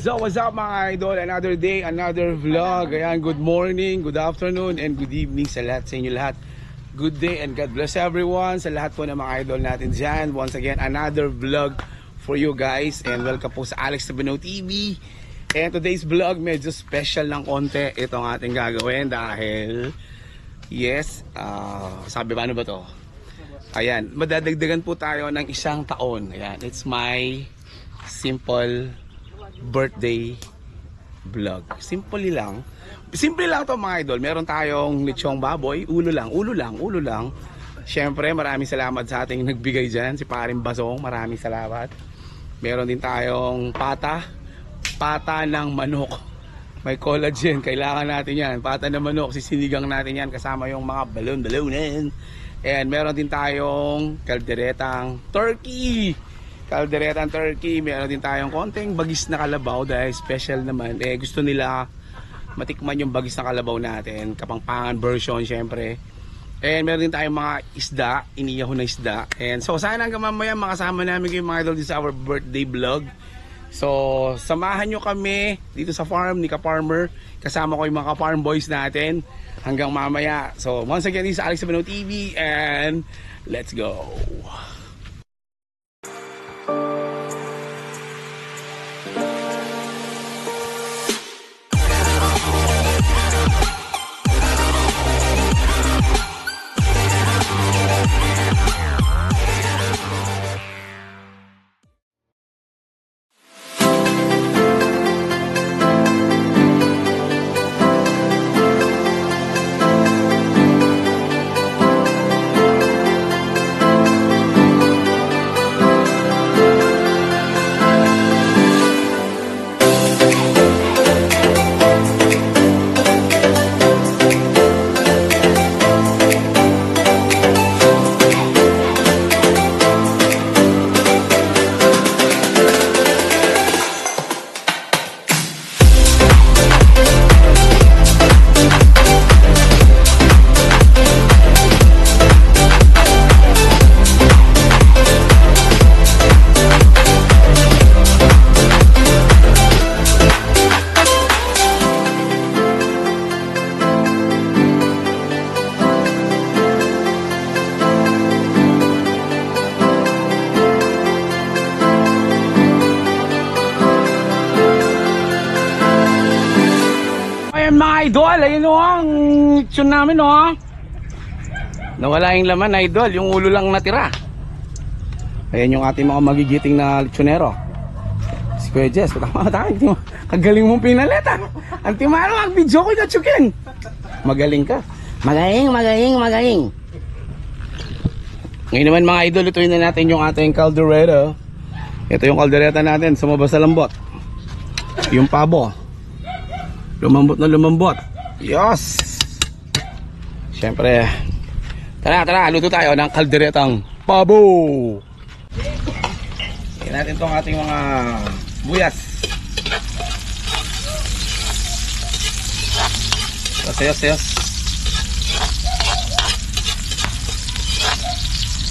So what's up mga idol, another day, another vlog. Ayan, good morning, good afternoon, and good evening sa lahat, sa inyo lahat. Good day and God bless everyone. Sa lahat po ng mga idol natin dyan. Once again, another vlog for you guys. And welcome po sa Alex Tabano TV. And today's vlog medyo special ng konti. Ito ang ating gagawin dahil yes, sabi ba ano ba to? Ayan, madadagdagan po tayo ng isang taon. Ayan, it's my simple birthday vlog. Simple lang to mga idol. Meron tayong lechong baboy, ulo lang. Syempre maraming salamat sa ating nagbigay dyan, si Paring Basong, maraming salamat. Meron din tayong pata ng manok. May collagen, kailangan natin yan. Pata ng manok, sisinigang natin yan kasama yung mga balon-balonin. And meron din tayong kalderetang turkey. Meron din tayong konting bagis na kalabaw dahil special naman. Gusto nila matikman yung bagis na kalabaw natin, Kapampangan version syempre. And meron din tayong mga isda, iniyaw na isda. And so sana hanggang mamaya makasama namin kayo mga idol sa our birthday vlog. So samahan nyo kami dito sa farm ni Ka-Farmer. Kasama ko yung mga Ka-Farm boys natin hanggang mamaya. So once again, this is Alex Tabano TV and let's go. Mga idol, ayun o ang tune namin o. Nawala yung laman idol, yung ulo lang natira. Ayan yung ating mga magigiting na lechonero. Si Kuya Jess, kagaling mong pinaleta. Antimano ang video ko na chukin. Magaling ka. Magaling. Ngayon naman mga idol, ituin na natin yung ating caldereta. Ito yung caldereta natin, sumabas sa lambot. Yung pabo lumambot. Yes. Siyempre. Tara, luto tayo ng kalderetang pabo. Tingnan natin tong ating mga buyas. Sayos.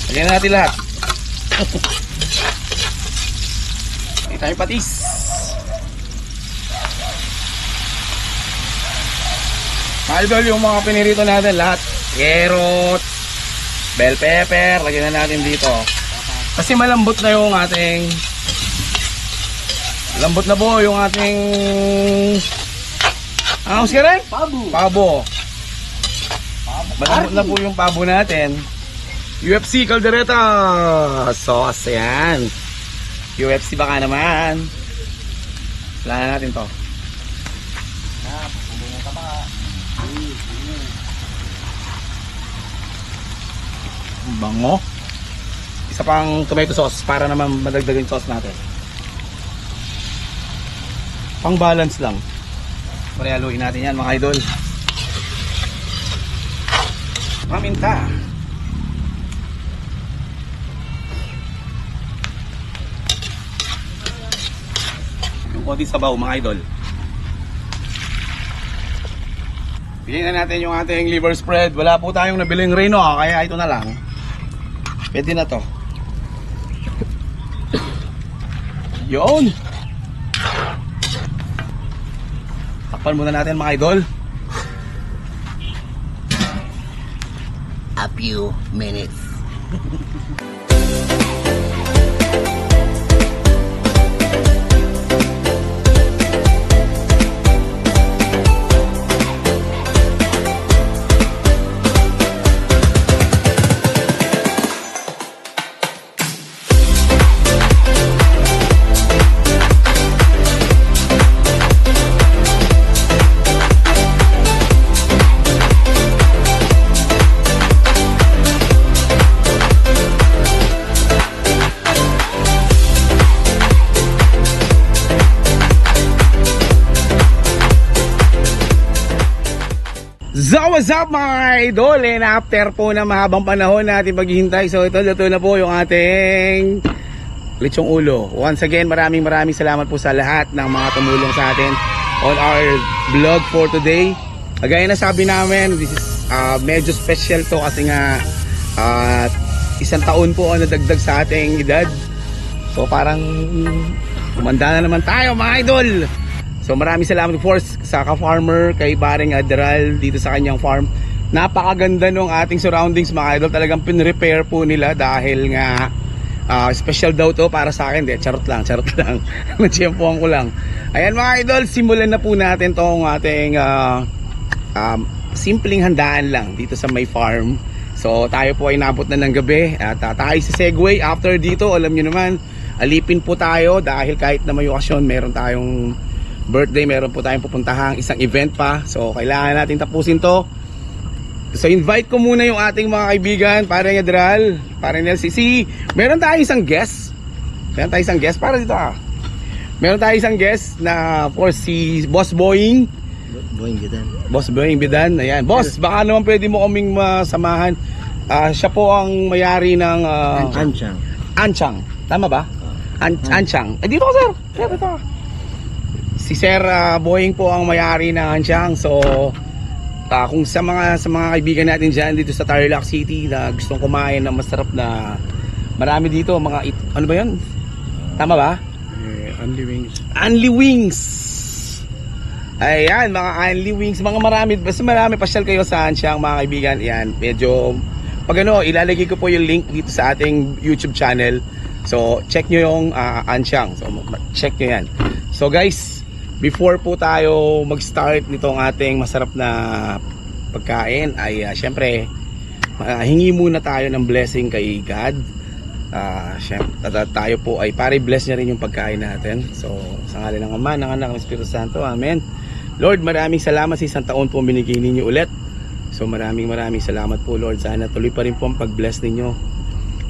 Lagyan natin lahat. Ito yung patis. Idol, yung mga pinirito natin lahat, carrot, bell pepper, lagyan na natin dito kasi malambot na yung ating ano siya rin? Pabo. Malambot na po yung pabo natin. UFC caldereta sauce, yan. UFC baka naman. Wala na natin to. Bango. Isa pang tomato sauce para naman madagdagan yung sauce natin. Pang balance lang. Pare-haluin natin yan mga idol. Paminta. Yung konti sabaw mga idol. Bigyan na natin yung ating liver spread. Wala po tayong nabiling Reno, kaya ito na lang. Pwede na to. Yun. Takpan muna natin mga idol. A few minutes. So what's up mga idol, and after po na mahabang panahon natin paghihintay, so ito luto na po yung ating lechong ulo. Once again, maraming salamat po sa lahat ng mga tumulong sa atin on our vlog for today. Gaya na sabi namin, this is medyo special to kasi nga isang taon po ang nadagdag sa ating edad. So parang kumanda na naman tayo mga idol. So maraming salamat of course sa ka-farmer, kay Paring Adral dito sa kanyang farm. Napakaganda ng ating surroundings mga idol. Talagang pin-repair po nila dahil nga special daw to para sa akin. Charot lang. Natsyempohan ko lang. Ayan mga idol, simulan na po natin tong ating simpleng handaan lang dito sa may farm. So tayo po ay nabot na ng gabi at tayo sa Segway. After dito, alam nyo naman, alipin po tayo dahil kahit na may okasyon, meron tayong birthday, meron po tayong pupuntahang isang event pa. So kailangan natin tapusin to. So invite ko muna yung ating mga kaibigan, Paring Adral, Paring LCC. Meron tayong isang guest. Para dito meron tayong isang guest na of course si Boss Boying Bidan. Ayan. Boss, baka naman pwede mo kaming masamahan. Siya po ang may-ari ng Anchang. Tama ba? Anchang. Dito ka sir. Dito ka. Si Sir Boying po ang may-ari ng Anchang. So kung sa mga kaibigan natin dyan dito sa Tarlac City na gustong kumain ng masarap na marami dito, mga ano ba yun? Tama ba? Unli Wings. Ayan, mga Unli Wings, mga marami pasyal kayo sa Anchang mga kaibigan. Ayan, medyo pag ilalagay ko po yung link dito sa ating YouTube channel. So check nyo yung Anchang. So check nyo yan. So guys, before po tayo mag-start nitong ating masarap na pagkain ay syempre hingi muna tayo ng blessing kay God. Syempre, tayo po ay pare-bless niya rin yung pagkain natin. So sa ngalan ng Ama, ng Anak, ng Espiritu Santo, Amen. Lord, maraming salamat sa isang taon po binigay ninyo ulit. So maraming salamat po Lord. Sana tuloy pa rin po ang pag-bless ninyo.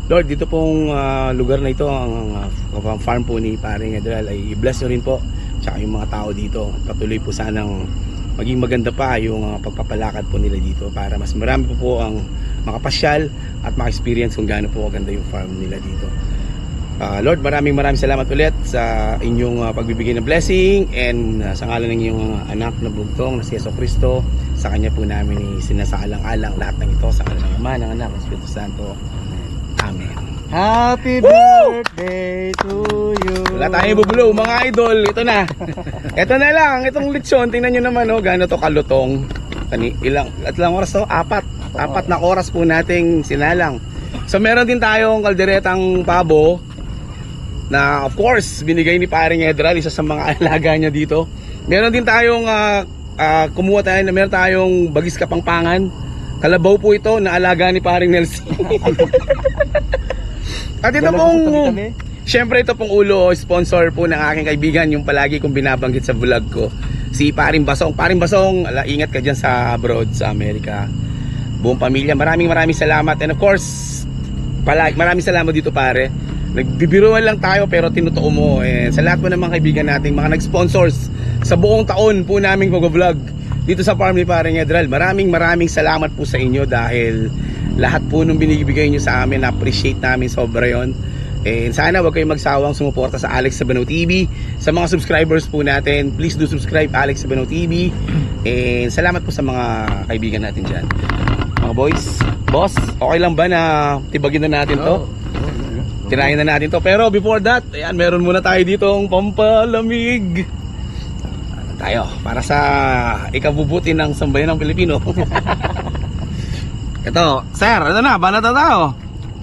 Lord, dito pong lugar na ito, ang farm po ni Paring Adral, ay i-bless nyo rin po tsaka yung mga tao dito. Patuloy po sanang maging maganda pa yung pagpapalakad po nila dito para mas marami po ang makapasyal at maka-experience kung gaano po maganda yung farm nila dito. Lord, maraming salamat ulit sa inyong pagbibigay ng blessing, and sa ngalan ng inyong anak na bugtong na si Jesucristo, sa kanya po namin sinasaalang-alang lahat ng ito sa ngalan ng Ama, ng Anak, ng Espiritu Santo. Amen. Happy birthday to you. Wala tayong bubulong mga idol. Ito na. Ito na lang. Itong lechon. Tingnan nyo naman gaano to kalutong. Ilang oras to? Apat na oras po nating sinalang. So meron din tayong kalderetang pabo na of course binigay ni Paring Edral, isa sa mga alaga niya dito. Meron din tayong meron tayong bagis kapangpangan. Kalabaw po ito na alaga ni Paring Nelson. At ito pong, syempre ito pong ulo, sponsor po ng aking kaibigan, yung palagi kong binabanggit sa vlog ko, si Paring Basong. Paring Basong, ingat ka dyan sa abroad, sa Amerika. Buong pamilya, maraming salamat. And of course, maraming salamat dito pare. Nagbibiruan lang tayo pero tinutuo mo. Sa lahat po ng mga kaibigan natin, mga nag-sponsors sa buong taon po naming mag-vlog dito sa farm ni Paring Edral, maraming salamat po sa inyo dahil lahat po nung binibigay nyo sa amin, na-appreciate namin sobra yon. And sana wag kayong magsawang sumuporta sa Alex Sabano TV. Sa mga subscribers po natin, please do subscribe Alex Sabano TV. And salamat po sa mga kaibigan natin dyan. Mga boss, okay lang ba na tibagin na natin to? Tirahin na natin to. Pero before that, ayan, meron muna tayo dito ang pampalamig. tayo para sa ikabubuti ng sambayan ng Pilipino. Ito, sir, ano na, banat na tayo.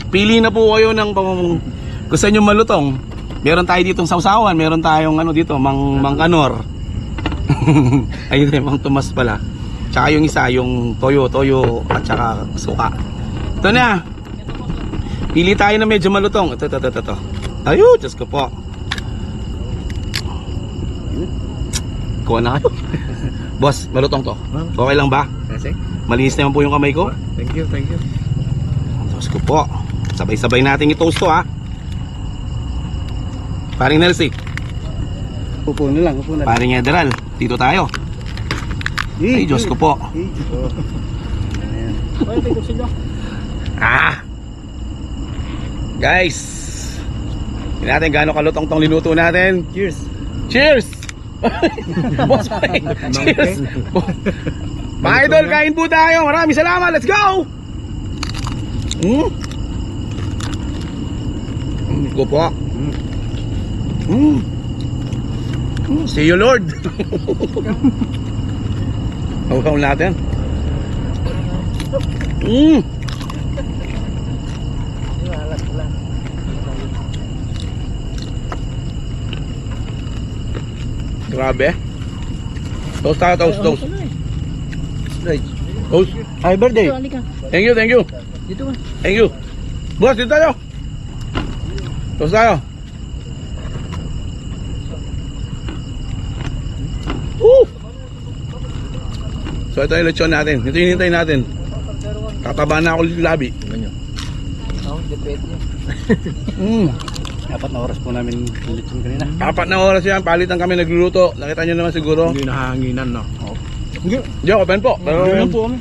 Pili na po kayo ng gusto nyo malutong. Meron tayo ditong sausawan, meron tayong ano dito, mang kanor. Ayun yung mang tumas pala. Tsaka yung isa, yung toyo at tsaka suka. Ito na. Pili tayo na medyo malutong. Ito. Ayun, Diyos ko po. Kuha na kayo. Boss, malutong to. Okay lang ba? Kasi? Malinis naman po yung kamay ko. Thank you. Diyos ko po. Sabay-sabay natin i-toast to ha. Paring Nelsie. Upo na lang. Paring Ederal. Dito tayo. Ay, Diyos ko po. Guys, hindi natin gaano kalutong tong linuto natin. Cheers! Boss, cheers! Mga idol, kain po tayo. Maraming salamat. Let's go! Go po. See you, Lord. Huwag natin. Grabe. Toast tayo, toast. Toast. Happy birthday. Thank you. Thank you. Boss, dito tayo. Toast tayo. So ito yung lechon natin. Ito yung hinintay natin. Tataba na ako labi. Apat na oras po namin lechon kanina. 4 na oras yan. Palitan kami nagluluto. Nakita nyo naman siguro. Hindi nahanginan, no? Hindi, open po. Hindi po kami.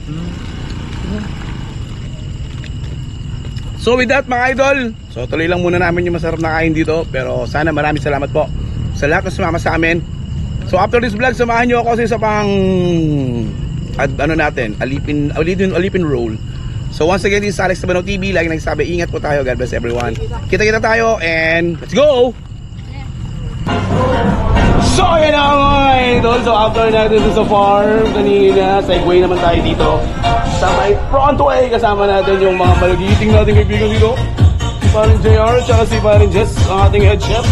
So with that mga idol, so tuloy lang muna namin yung masarap na kain dito. Pero sana maraming salamat po sa lahat na sumama sa amin. So after this vlog, samahan nyo ako sa isa pang Alipin roll. So once again, this is Alex Tabano TV. Lagi nagsasabi, ingat po tayo. God bless everyone. Kita-kita tayo and let's go! So yun na mga idol. So after natin sa farm kanina, segue naman tayo dito sa may Frontway. Kasama natin yung mga malagiting nating kaibigan dito, si Parin JR at si Parin Jess, ang ating head chef.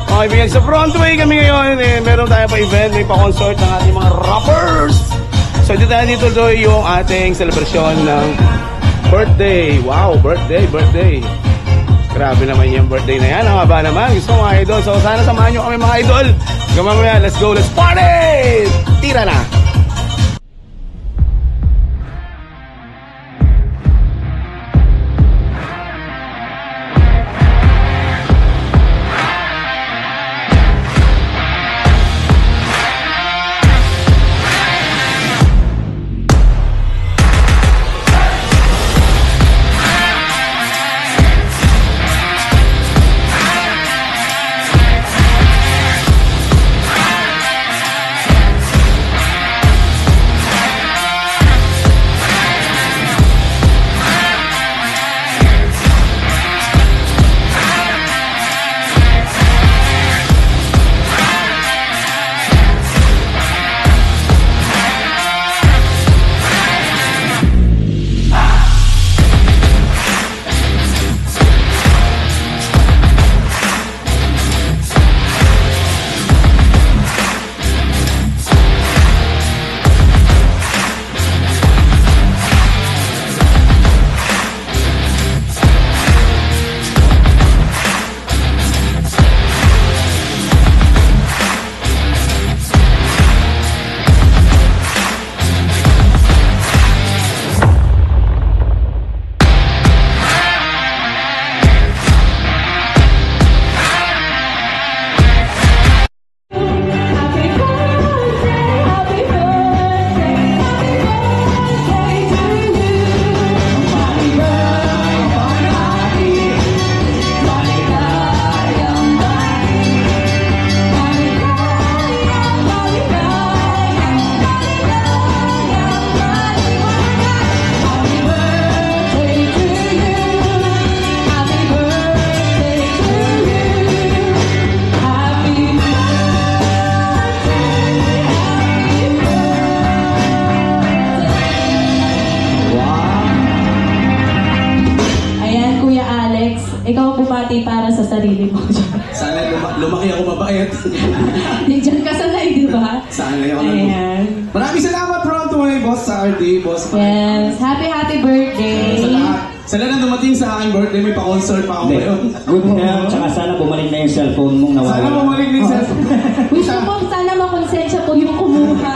Mga kaibigan, sa Frontway kami ngayon, meron tayo pa event, may pa-concert ng ating mga rappers. So dito tayo dito yung ating celebration ng birthday. Wow, birthday. Grabe naman yung birthday na yan. Ang haba naman. Gusto ko mga idol. So sana samahan nyo kami mga idol. Gamamaya, let's go, let's party! Tira na! sarili mo. Sana lumaki ako mabait. Nandiyan ka sanay, di ba? Sana ako lang. Ayan. Maraming salamat Ron to my boss sa RD, boss. Yes. Happy birthday. Sa lahat. Sa lahat na dumating sa aking birthday, may pa-concert pa ako ngayon. Good health, tsaka sana bumalik na yung cellphone mong nawawala. Sana bumalik din sa... Gusto mo sana makonsensya po yung kumuha.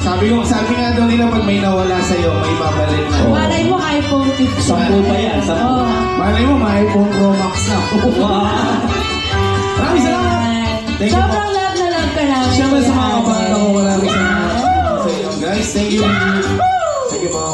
Sabi nga daw nila pag may nawala sa'yo, may babalik na. Malay mo iPhone 15. 10 pa yan, 10. Oh. Malay mo, may iPhone Pro Max na. Maraming salamat. Thank you po. Sobrang love na love ka namin. Siyempre sa mga kapatid ako, maraming salamat sa inyo guys. Thank you. Thank you po.